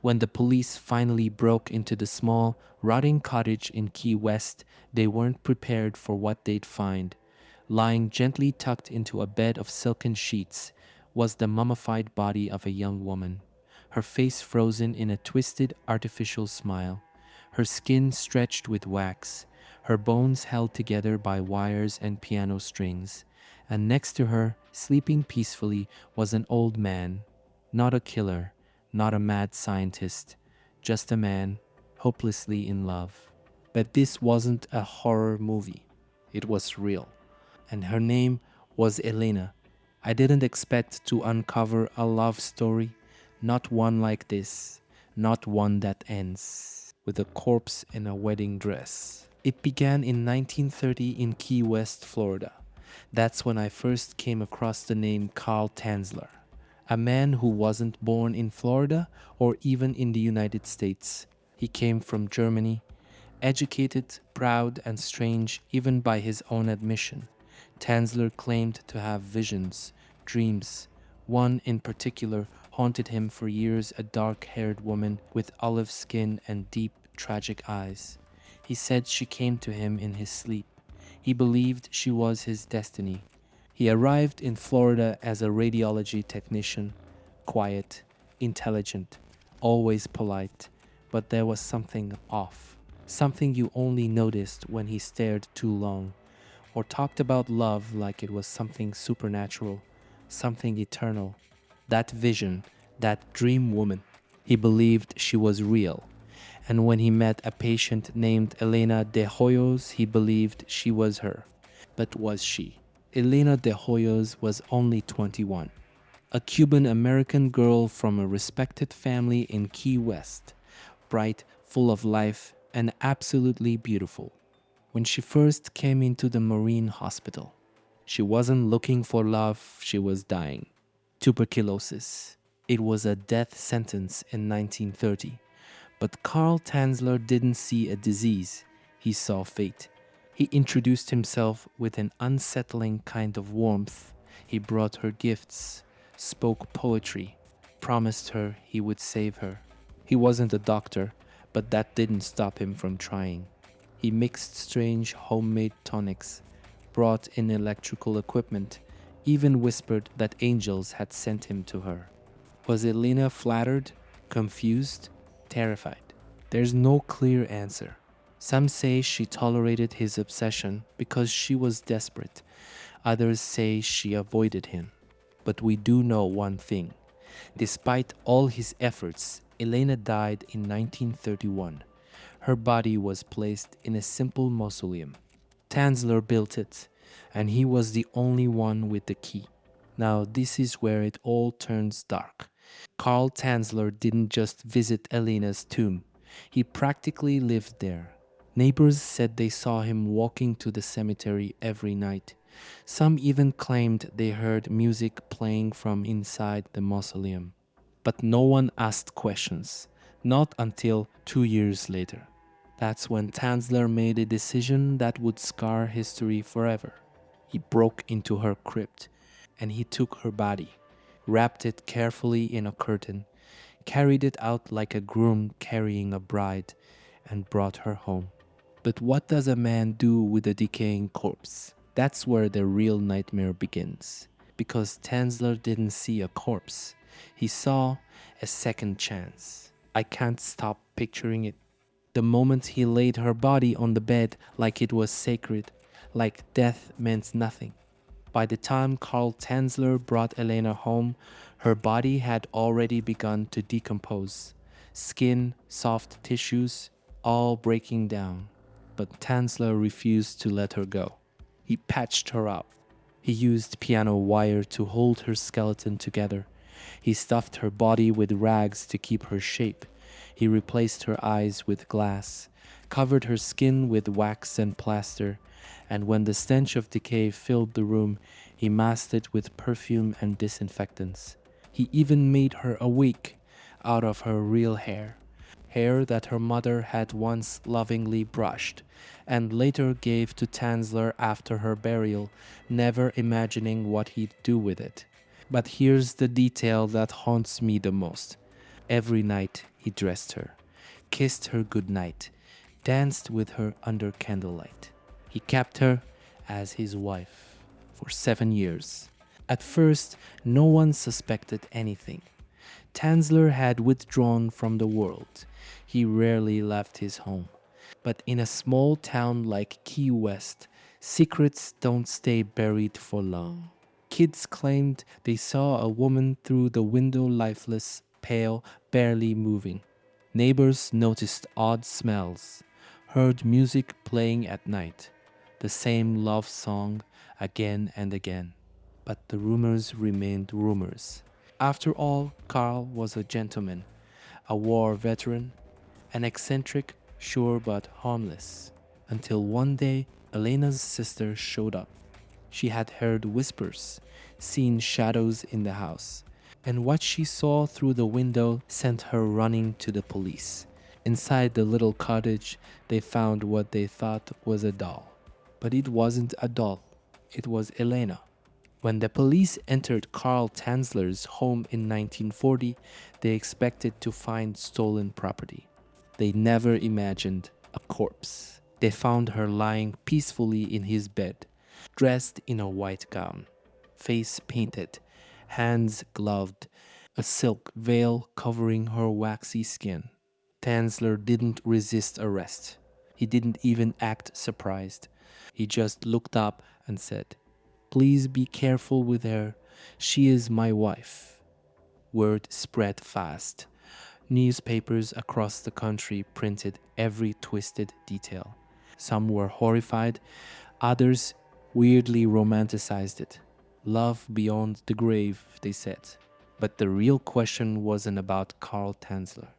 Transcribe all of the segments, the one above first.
When the police finally broke into the small, rotting cottage in Key West, they weren't prepared for what they'd find. Lying gently tucked into a bed of silken sheets was the mummified body of a young woman, her face frozen in a twisted, artificial smile, her skin stretched with wax, her bones held together by wires and piano strings, and next to her, sleeping peacefully, was an old man, not a killer, not a mad scientist, just a man hopelessly in love. But this wasn't a horror movie. It was real. And her name was Elena. I didn't expect to uncover a love story, not one like this, not one that ends with a corpse in a wedding dress. It began in 1930 in Key West, Florida. That's when I first came across the name Carl Tanzler, a man who wasn't born in Florida or even in the United States. He came from Germany, educated, proud, and strange even by his own admission. Tanzler claimed to have visions, dreams. One in particular haunted him for years, a dark-haired woman with olive skin and deep, tragic eyes. He said she came to him in his sleep. He believed she was his destiny. He arrived in Florida as a radiology technician, quiet, intelligent, always polite, but there was something off, something you only noticed when he stared too long, or talked about love like it was something supernatural, something eternal. That vision, that dream woman, he believed she was real. And when he met a patient named Elena de Hoyos, he believed she was her. But was she? Elena de Hoyos was only 21, a Cuban-American girl from a respected family in Key West, bright, full of life, and absolutely beautiful. When she first came into the Marine Hospital, she wasn't looking for love, she was dying. Tuberculosis. It was a death sentence in 1930. But Carl Tanzler didn't see a disease, he saw fate. He introduced himself with an unsettling kind of warmth. He brought her gifts, spoke poetry, promised her he would save her. He wasn't a doctor, but that didn't stop him from trying. He mixed strange homemade tonics, brought in electrical equipment, even whispered that angels had sent him to her. Was Elena flattered, confused, terrified? There's no clear answer. Some say she tolerated his obsession because she was desperate. Others say she avoided him. But we do know one thing. Despite all his efforts, Elena died in 1931. Her body was placed in a simple mausoleum. Tanzler built it, and he was the only one with the key. Now this is where it all turns dark. Carl Tanzler didn't just visit Elena's tomb. He practically lived there. Neighbors said they saw him walking to the cemetery every night. Some even claimed they heard music playing from inside the mausoleum. But no one asked questions, not until 2 years later. That's when Tanzler made a decision that would scar history forever. He broke into her crypt, and he took her body, wrapped it carefully in a curtain, carried it out like a groom carrying a bride, and brought her home. But what does a man do with a decaying corpse? That's where the real nightmare begins. Because Tanzler didn't see a corpse. He saw a second chance. I can't stop picturing it. The moment he laid her body on the bed like it was sacred, like death meant nothing. By the time Carl Tanzler brought Elena home, her body had already begun to decompose. Skin, soft tissues, all breaking down. But Tanzler refused to let her go. He patched her up. He used piano wire to hold her skeleton together. He stuffed her body with rags to keep her shape. He replaced her eyes with glass, covered her skin with wax and plaster, and when the stench of decay filled the room, he masked it with perfume and disinfectants. He even made her a wig out of her real hair, hair that her mother had once lovingly brushed, and later gave to Tanzler after her burial, never imagining what he'd do with it. But here's the detail that haunts me the most. Every night he dressed her, kissed her goodnight, danced with her under candlelight. He kept her as his wife for 7 years. At first, no one suspected anything. Tanzler had withdrawn from the world. He rarely left his home. But in a small town like Key West, secrets don't stay buried for long. Kids claimed they saw a woman through the window, lifeless, pale, barely moving. Neighbors noticed odd smells, heard music playing at night, the same love song again and again. But the rumors remained rumors. After all, Carl was a gentleman, a war veteran, an eccentric, sure but harmless. Until one day, Elena's sister showed up. She had heard whispers, seen shadows in the house, and what she saw through the window sent her running to the police. Inside the little cottage, they found what they thought was a doll. But it wasn't a doll, it was Elena. When the police entered Carl Tanzler's home in 1940, they expected to find stolen property. They never imagined a corpse. They found her lying peacefully in his bed, dressed in a white gown, face painted, hands gloved, a silk veil covering her waxy skin. Tanzler didn't resist arrest. He didn't even act surprised. He just looked up and said, "Please be careful with her. She is my wife." Word spread fast. Newspapers across the country printed every twisted detail. Some were horrified, others weirdly romanticized it. Love beyond the grave, they said. But the real question wasn't about Carl Tanzler.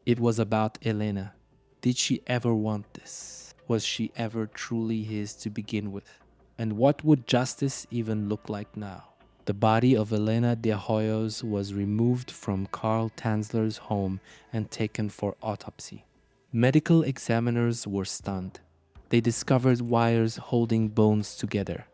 It was about Elena. Did she ever want this? Was she ever truly his to begin with? And what would justice even look like now? The body of Elena de Hoyos was removed from Carl Tanzler's home and taken for autopsy. Medical examiners were stunned. They discovered wires holding bones together,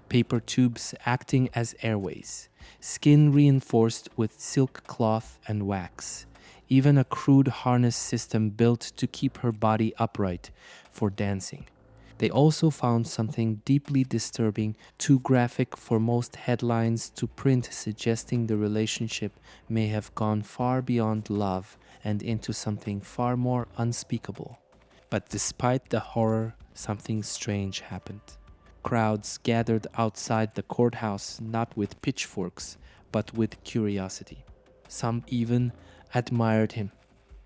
paper tubes acting as airways, skin reinforced with silk cloth and wax, even a crude harness system built to keep her body upright for dancing. They also found something deeply disturbing, too graphic for most headlines to print, suggesting the relationship may have gone far beyond love and into something far more unspeakable. But despite the horror, something strange happened. Crowds gathered outside the courthouse not with pitchforks, but with curiosity. Some even admired him.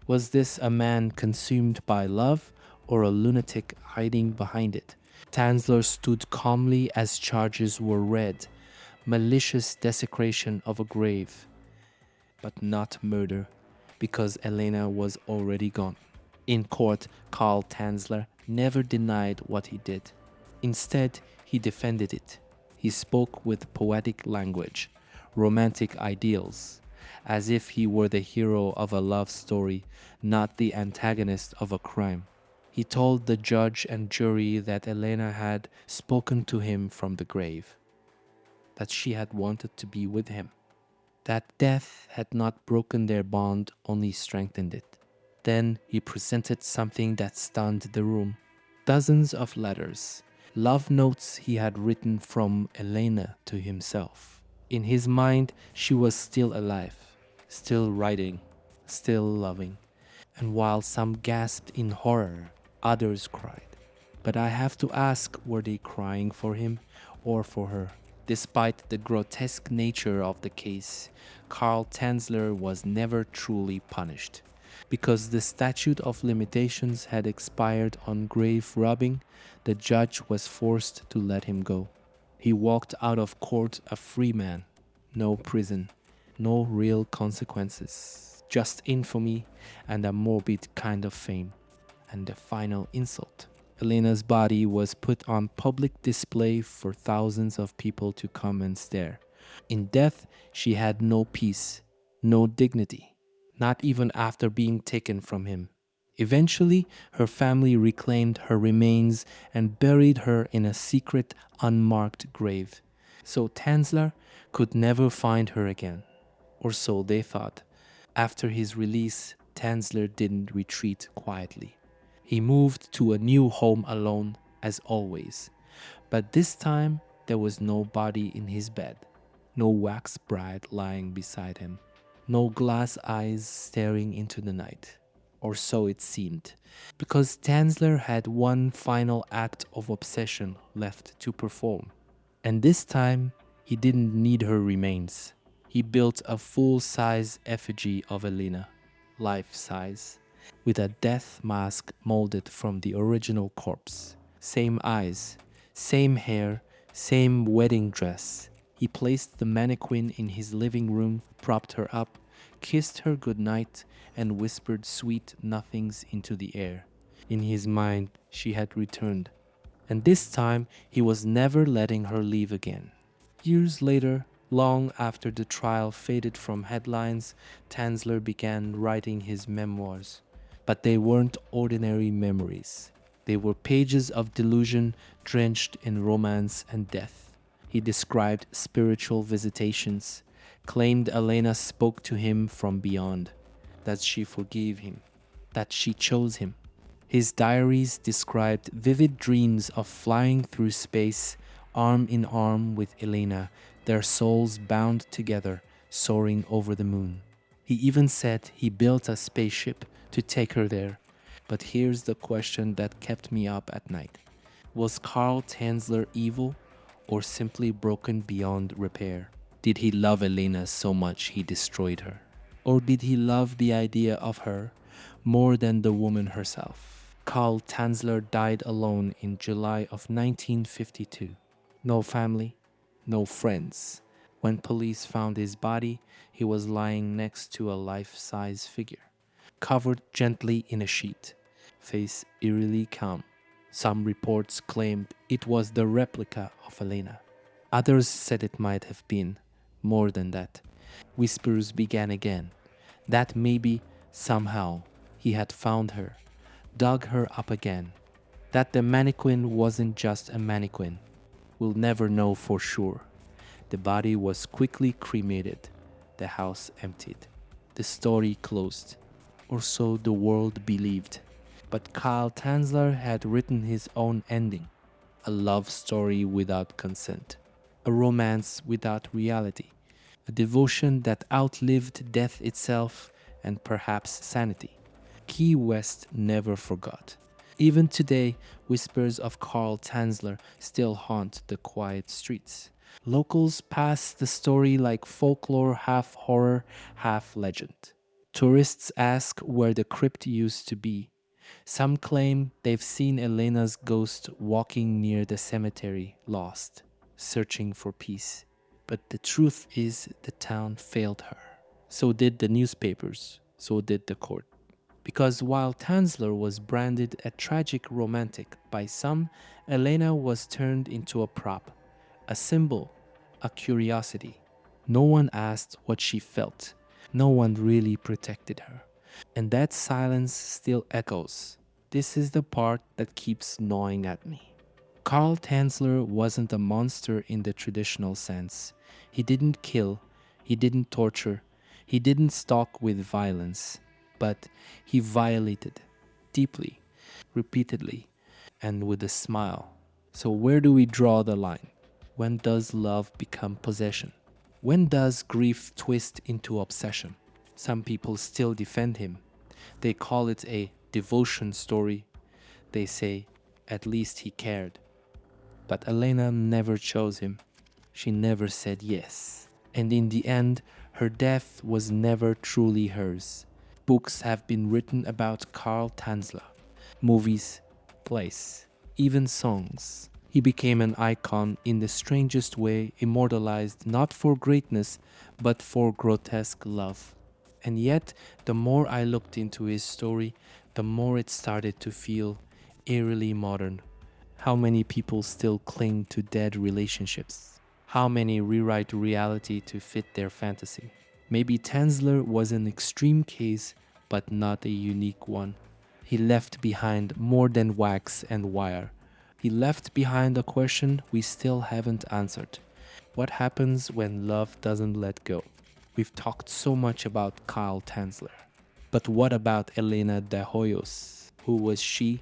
Was this a man consumed by love or a lunatic hiding behind it? Tanzler stood calmly as charges were read. Malicious desecration of a grave, but not murder, because Elena was already gone. In court, Carl Tanzler never denied what he did. Instead, he defended it. He spoke with poetic language, romantic ideals, as if he were the hero of a love story, not the antagonist of a crime. He told the judge and jury that Elena had spoken to him from the grave, that she had wanted to be with him, that death had not broken their bond, only strengthened it. Then he presented something that stunned the room. Dozens of letters, love notes he had written from Elena to himself. In his mind, she was still alive, still writing, still loving. And while some gasped in horror, others cried. But I have to ask, were they crying for him or for her? Despite the grotesque nature of the case, Carl Tanzler was never truly punished. Because the statute of limitations had expired on grave robbing, the judge was forced to let him go. He walked out of court a free man. No prison, no real consequences, just infamy and a morbid kind of fame. And the final insult. Elena's body was put on public display for thousands of people to come and stare. In death, she had no peace, no dignity, not even after being taken from him. Eventually, her family reclaimed her remains and buried her in a secret, unmarked grave. So Tanzler could never find her again, or so they thought. After his release, Tanzler didn't retreat quietly. He moved to a new home alone, as always. But this time, there was no body in his bed, no wax bride lying beside him, no glass eyes staring into the night. Or so it seemed, because Tanzler had one final act of obsession left to perform. And this time, he didn't need her remains. He built a full-size effigy of Elena, life-size, with a death mask molded from the original corpse. Same eyes, same hair, same wedding dress. He placed the mannequin in his living room, propped her up, kissed her goodnight, and whispered sweet nothings into the air. In his mind, she had returned, and this time he was never letting her leave again. Years later, long after the trial faded from headlines, Tanzler began writing his memoirs. But they weren't ordinary memories. They were pages of delusion drenched in romance and death. He described spiritual visitations, claimed Elena spoke to him from beyond, that she forgave him, that she chose him. His diaries described vivid dreams of flying through space, arm in arm with Elena, their souls bound together, soaring over the moon. He even said he built a spaceship to take her there. But here's the question that kept me up at night. Was Carl Tanzler evil or simply broken beyond repair? Did he love Elena so much he destroyed her? Or did he love the idea of her more than the woman herself? Carl Tanzler died alone in July of 1952. No family, no friends. When police found his body, he was lying next to a life-size figure, covered gently in a sheet, face eerily calm. Some reports claimed it was the replica of Elena. Others said it might have been more than that. Whispers began again, that maybe, somehow, he had found her, dug her up again, that the mannequin wasn't just a mannequin. We'll never know for sure. The body was quickly cremated, the house emptied, the story closed, or so the world believed. But Carl Tanzler had written his own ending, a love story without consent, a romance without reality, a devotion that outlived death itself and perhaps sanity. Key West never forgot. Even today, whispers of Carl Tanzler still haunt the quiet streets. Locals pass the story like folklore, half horror, half legend. Tourists ask where the crypt used to be. Some claim they've seen Elena's ghost walking near the cemetery, lost, searching for peace. But the truth is the town failed her. So did the newspapers, so did the court. Because while Tanzler was branded a tragic romantic by some, Elena was turned into a prop, a symbol, a curiosity. No one asked what she felt. No one really protected her. And that silence still echoes. This is the part that keeps gnawing at me. Carl Tanzler wasn't a monster in the traditional sense. He didn't kill, he didn't torture, he didn't stalk with violence. But he violated deeply, repeatedly, and with a smile. So where do we draw the line? When does love become possession? When does grief twist into obsession? Some people still defend him. They call it a devotion story. They say, at least he cared. But Elena never chose him. She never said yes. And in the end, her death was never truly hers. Books have been written about Carl Tanzler, movies, plays, even songs. He became an icon in the strangest way, immortalized not for greatness, but for grotesque love. And yet, the more I looked into his story, the more it started to feel eerily modern. How many people still cling to dead relationships? How many rewrite reality to fit their fantasy? Maybe Tanzler was an extreme case, but not a unique one. He left behind more than wax and wire. He left behind a question we still haven't answered. What happens when love doesn't let go? We've talked so much about Carl Tanzler. But what about Elena de Hoyos? Who was she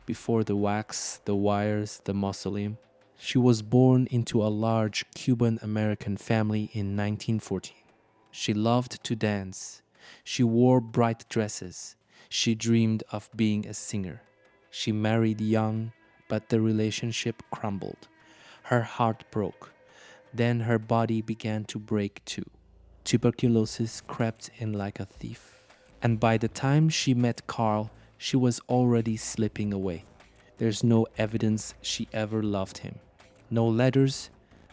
before the wax, the wires, the mausoleum? She was born into a large Cuban American family in 1914. She loved to dance. She wore bright dresses. She dreamed of being a singer. She married young, but the relationship crumbled. Her heart broke. Then her body began to break too. Tuberculosis crept in like a thief. And by the time she met Carl, she was already slipping away. There's no evidence she ever loved him. No letters,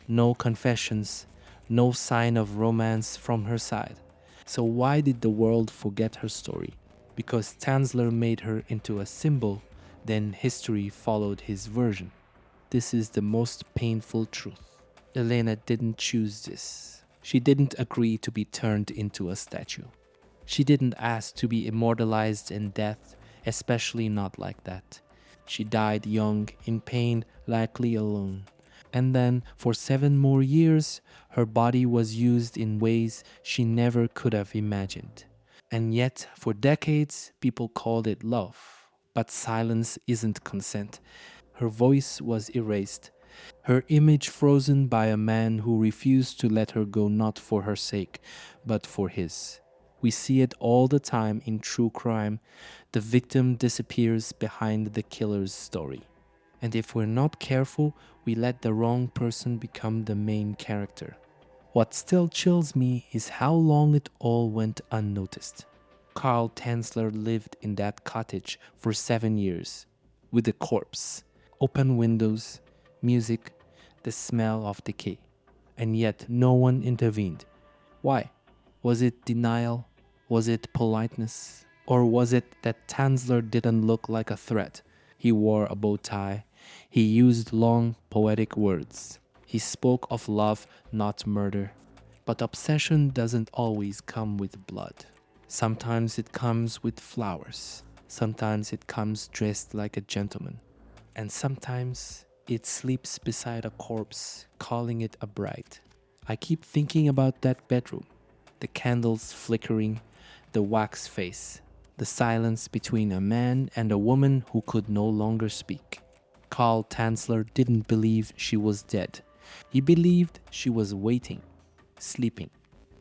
no confessions, no sign of romance from her side. So why did the world forget her story? Because Tanzler made her into a symbol, then history followed his version. This is the most painful truth. Elena didn't choose this. She didn't agree to be turned into a statue. She didn't ask to be immortalized in death, especially not like that. She died young, in pain, likely alone. And then, for 7 more years, her body was used in ways she never could have imagined. And yet, for decades, people called it love. But silence isn't consent. Her voice was erased. Her image frozen by a man who refused to let her go not for her sake, but for his. We see it all the time in true crime. The victim disappears behind the killer's story. And if we're not careful, we let the wrong person become the main character. What still chills me is how long it all went unnoticed. Carl Tanzler lived in that cottage for 7 years, with a corpse, open windows, music, the smell of decay. And yet no one intervened. Why? Was it denial? Was it politeness? Or was it that Tanzler didn't look like a threat? He wore a bow tie. He used long, poetic words. He spoke of love, not murder. But obsession doesn't always come with blood. Sometimes it comes with flowers. Sometimes it comes dressed like a gentleman. And sometimes it sleeps beside a corpse, calling it a bride. I keep thinking about that bedroom. The candles flickering, the wax face, the silence between a man and a woman who could no longer speak. Carl Tanzler didn't believe she was dead. He believed she was waiting, sleeping,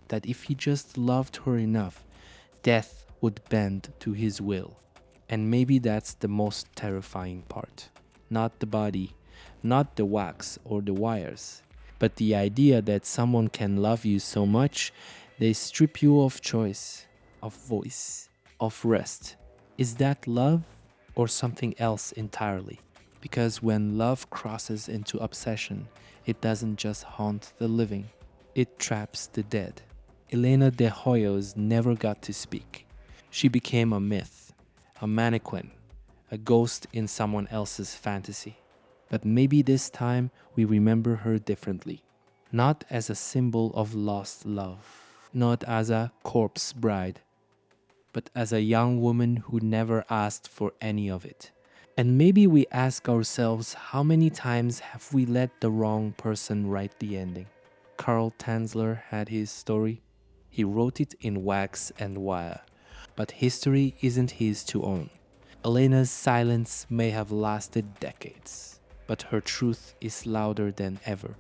that if he just loved her enough, death would bend to his will. And maybe that's the most terrifying part. Not the body, not the wax or the wires, but the idea that someone can love you so much they strip you of choice, of voice, of rest. Is that love or something else entirely? Because when love crosses into obsession, it doesn't just haunt the living, it traps the dead. Elena de Hoyos never got to speak. She became a myth, a mannequin, a ghost in someone else's fantasy. But maybe this time we remember her differently. Not as a symbol of lost love, not as a corpse bride, but as a young woman who never asked for any of it. And maybe we ask ourselves, how many times have we let the wrong person write the ending? Carl Tanzler had his story. He wrote it in wax and wire. But history isn't his to own. Elena's silence may have lasted decades, but her truth is louder than ever.